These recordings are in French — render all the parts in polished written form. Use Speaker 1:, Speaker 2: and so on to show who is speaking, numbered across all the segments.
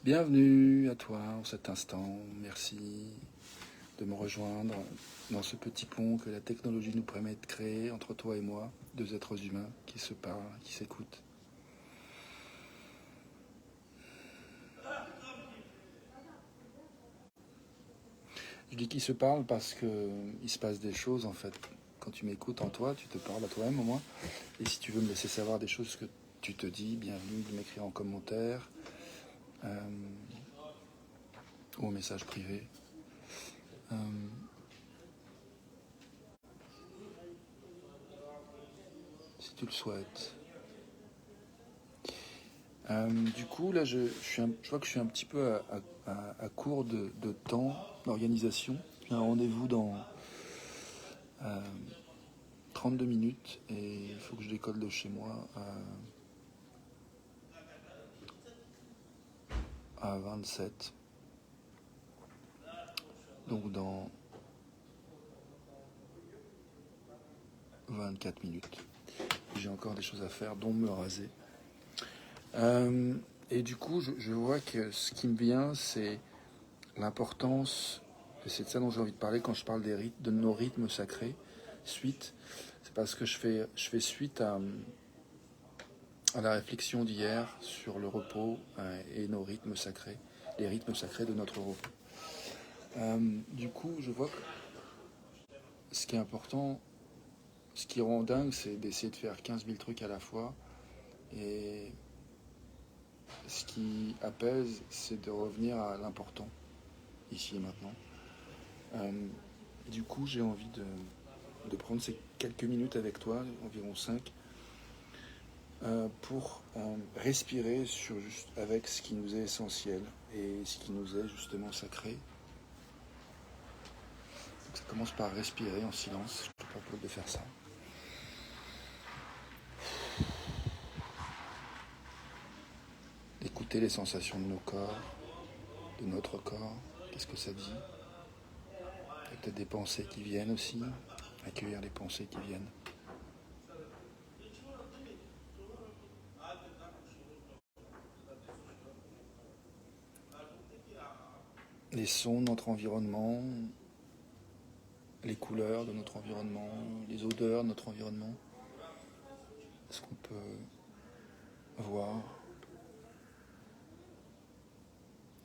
Speaker 1: Bienvenue à toi en cet instant. Merci de me rejoindre dans ce petit pont que la technologie nous permet de créer entre toi et moi, deux êtres humains qui se parlent, qui s'écoutent. Je dis qu'ils se parlent parce qu'il se passe des choses en fait. Quand tu m'écoutes en toi, tu te parles à toi-même au moins. Et si tu veux me laisser savoir des choses que tu te dis, bienvenue de m'écrire en commentaire ou en message privé. Si tu le souhaites. Du coup, là, je vois que je suis un petit peu à court de temps d'organisation. J'ai un rendez-vous dans 32 minutes et il faut que je décolle de chez moi à 27. Donc dans 24 minutes. J'ai encore des choses à faire, dont me raser. Et du coup, je vois que ce qui me vient, c'est l'importance, et c'est de ça dont j'ai envie de parler quand je parle des rites, de nos rythmes sacrés, suite. C'est parce que je fais suite à la réflexion d'hier sur le repos et nos rythmes sacrés, les rythmes sacrés de notre repos. Du coup, je vois que ce qui est important, ce qui rend dingue, c'est d'essayer de faire 15 000 trucs à la fois. Et ce qui apaise, c'est de revenir à l'important, ici et maintenant. Du coup, j'ai envie de prendre ces quelques minutes avec toi, environ 5, pour respirer avec ce qui nous est essentiel et ce qui nous est justement sacré. Donc ça commence par respirer en silence. Je te propose de faire ça. D'écouter les sensations de nos corps, de notre corps. Qu'est-ce que ça dit? Il y a peut-être des pensées qui viennent aussi. Accueillir les pensées qui viennent. Les sons de notre environnement, les couleurs de notre environnement, les odeurs de notre environnement. Ce qu'on peut voir,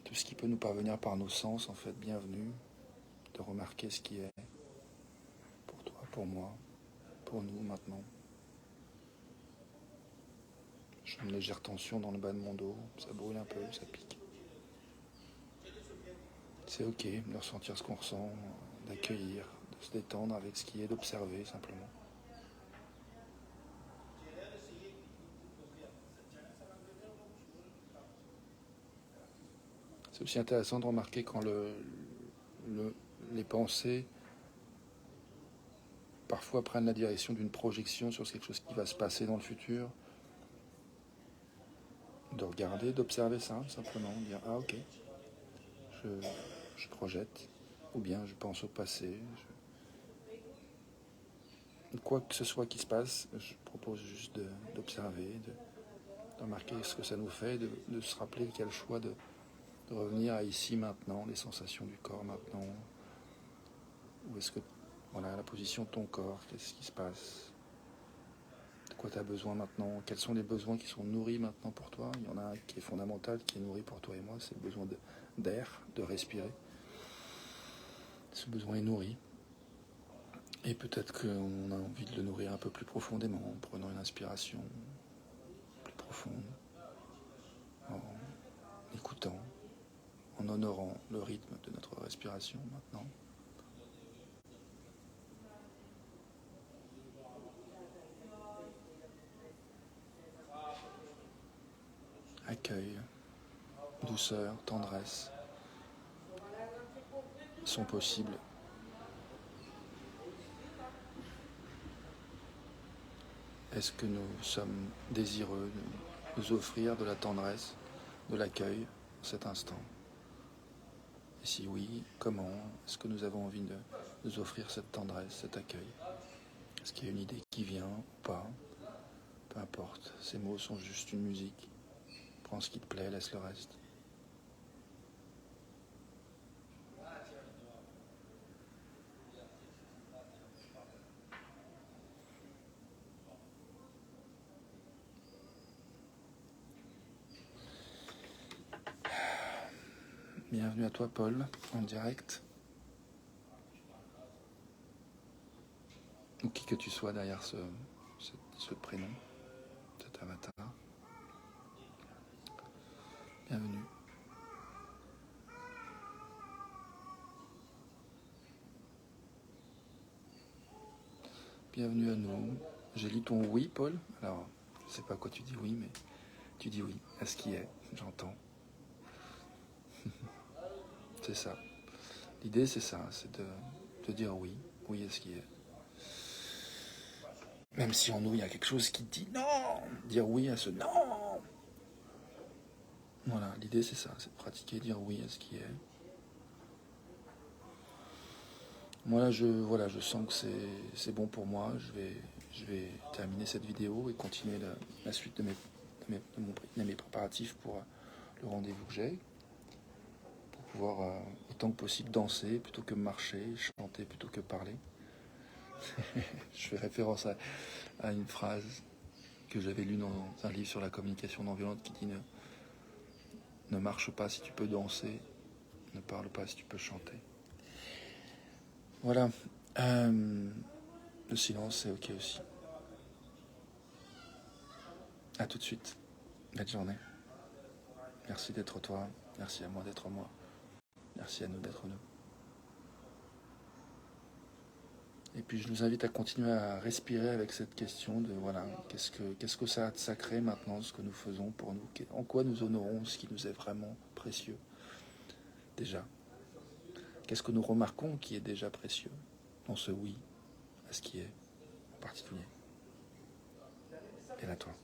Speaker 1: tout ce qui peut nous parvenir par nos sens, en fait, bienvenue, de remarquer ce qui est pour toi, pour moi, pour nous maintenant. J'ai une légère tension dans le bas de mon dos, ça brûle un peu, ça pique. C'est ok de ressentir ce qu'on ressent, d'accueillir, de se détendre avec ce qui est, d'observer simplement. C'est aussi intéressant de remarquer quand les pensées parfois prennent la direction d'une projection sur quelque chose qui va se passer dans le futur. De regarder, d'observer ça simplement, de dire ah ok, je, je projette, ou bien je pense au passé. Quoi que ce soit qui se passe, je propose juste d'observer, de remarquer ce que ça nous fait, de se rappeler qu'il y a le choix de revenir à ici maintenant, les sensations du corps maintenant. Où est-ce que, voilà, la position de ton corps, qu'est-ce qui se passe? De quoi tu as besoin maintenant? Quels sont les besoins qui sont nourris maintenant pour toi? Il y en a un qui est fondamental, qui est nourri pour toi et moi, c'est le besoin d'air, de respirer. Ce besoin est nourri. Et peut-être qu'on a envie de le nourrir un peu plus profondément, en prenant une inspiration plus profonde, en écoutant, en honorant le rythme de notre respiration maintenant. Accueil, douceur, tendresse sont possibles. Est-ce que nous sommes désireux de nous offrir de la tendresse, de l'accueil en cet instant? Et si oui, comment est-ce que nous avons envie de nous offrir cette tendresse, cet accueil? Est-ce qu'il y a une idée qui vient ou pas? Peu importe, ces mots sont juste une musique. Prends ce qui te plaît, laisse le reste. Bienvenue à toi, Paul, en direct. Ou qui que tu sois derrière ce prénom, cet avatar. Bienvenue. Bienvenue à nous. J'ai lu ton oui, Paul. Alors, je ne sais pas quoi tu dis oui, mais tu dis oui à ce qui est, j'entends. C'est ça. L'idée, c'est ça, c'est de dire oui à ce qui est. Même si en nous, il y a quelque chose qui dit non, dire oui à ce non. Voilà, l'idée, c'est ça, c'est de pratiquer, dire oui à ce qui est. Moi, là, je sens que c'est bon pour moi. Je vais terminer cette vidéo et continuer la suite de mes préparatifs pour le rendez-vous que j'ai. Pour pouvoir, autant que possible, danser plutôt que marcher, chanter plutôt que parler. Je fais référence à une phrase que j'avais lue dans un livre sur la communication non violente qui dit ne marche pas si tu peux danser, ne parle pas si tu peux chanter. Voilà. Le silence, c'est ok aussi. À tout de suite. Belle journée. Merci d'être toi. Merci à moi d'être moi. Merci à nous d'être nous. Et puis je nous invite à continuer à respirer avec cette question de voilà, qu'est-ce que ça a de sacré maintenant, ce que nous faisons pour nous, en quoi nous honorons ce qui nous est vraiment précieux. Déjà. Qu'est-ce que nous remarquons qui est déjà précieux dans ce oui à ce qui est en particulier. Et là toi.